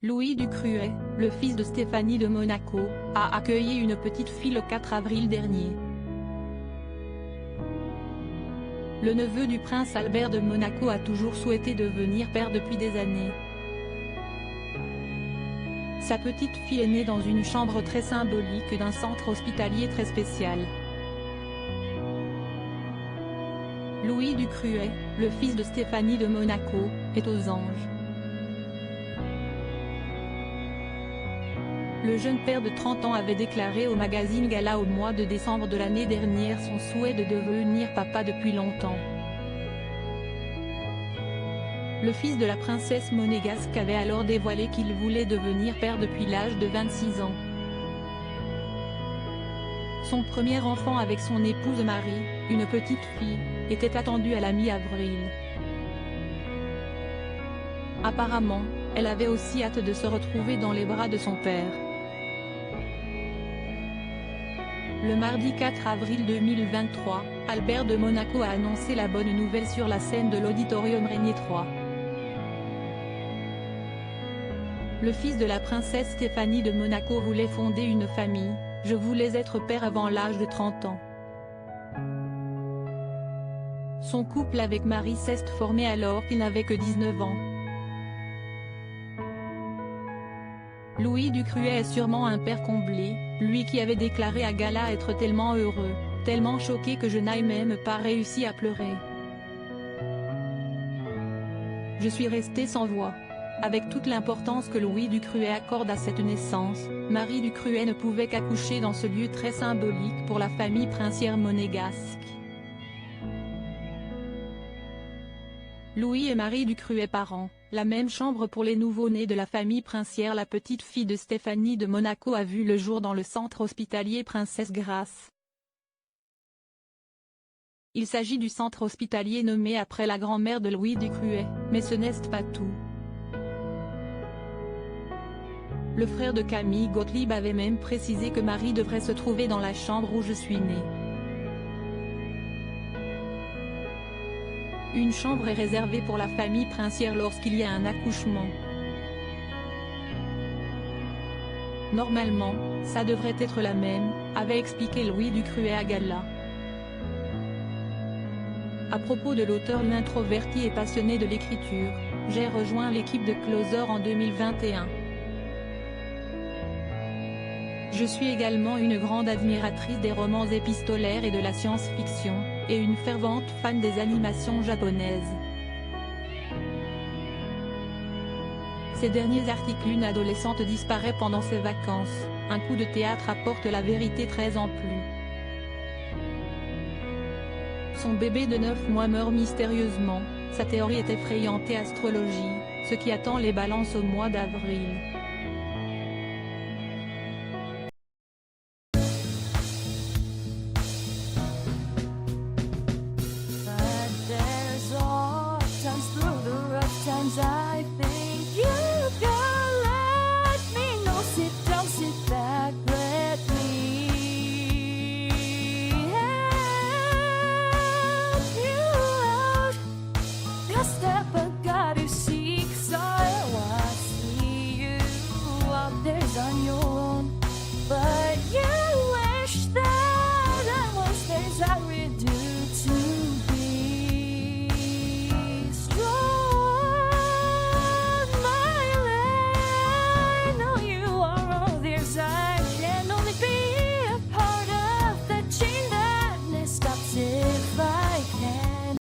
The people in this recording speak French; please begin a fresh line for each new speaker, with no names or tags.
Louis Ducruet, le fils de Stéphanie de Monaco, a accueilli une petite fille le 4 avril dernier. Le neveu du prince Albert de Monaco a toujours souhaité devenir père depuis des années. Sa petite fille est née dans une chambre très symbolique d'un centre hospitalier très spécial. Louis Ducruet, le fils de Stéphanie de Monaco, est aux anges. Le jeune père de 30 ans avait déclaré au magazine Gala au mois de décembre de l'année dernière son souhait de devenir papa depuis longtemps. Le fils de la princesse monégasque avait alors dévoilé qu'il voulait devenir père depuis l'âge de 26 ans. Son premier enfant avec son épouse Marie, une petite fille, était attendu à la mi-avril. Apparemment, elle avait aussi hâte de se retrouver dans les bras de son père. Le mardi 4 avril 2023, Albert de Monaco a annoncé la bonne nouvelle sur la scène de l'Auditorium Régnier 3. Le fils de la princesse Stéphanie de Monaco voulait fonder une famille, je voulais être père avant l'âge de 30 ans. Son couple avec Marie s'est formé alors qu'il n'avait que 19 ans. Louis Ducruet est sûrement un père comblé, lui qui avait déclaré à Gala être tellement heureux, tellement choqué que je n'ai même pas réussi à pleurer. Je suis resté sans voix. Avec toute l'importance que Louis Ducruet accorde à cette naissance, Marie Ducruet ne pouvait qu'accoucher dans ce lieu très symbolique pour la famille princière monégasque. Louis et Marie Ducruet parents, la même chambre pour les nouveau-nés de la famille princière. La petite fille de Stéphanie de Monaco a vu le jour dans le centre hospitalier Princesse Grace. Il s'agit du centre hospitalier nommé après la grand-mère de Louis Ducruet, mais ce n'est pas tout. Le frère de Camille Gottlieb avait même précisé que Marie devrait se trouver dans la chambre où je suis née. Une chambre est réservée pour la famille princière lorsqu'il y a un accouchement. Normalement, ça devrait être la même, avait expliqué Louis Ducruet à Gala. À propos de l'auteur l'introverti et passionné de l'écriture, j'ai rejoint l'équipe de Closer en 2021. Je suis également une grande admiratrice des romans épistolaires et de la science-fiction, et une fervente fan des animations japonaises. Ces derniers articles. Une adolescente disparaît pendant ses vacances, un coup de théâtre apporte la vérité 13 ans plus. Son bébé de 9 mois meurt mystérieusement, sa théorie est effrayante et astrologie, ce qui attend les balances au mois d'avril.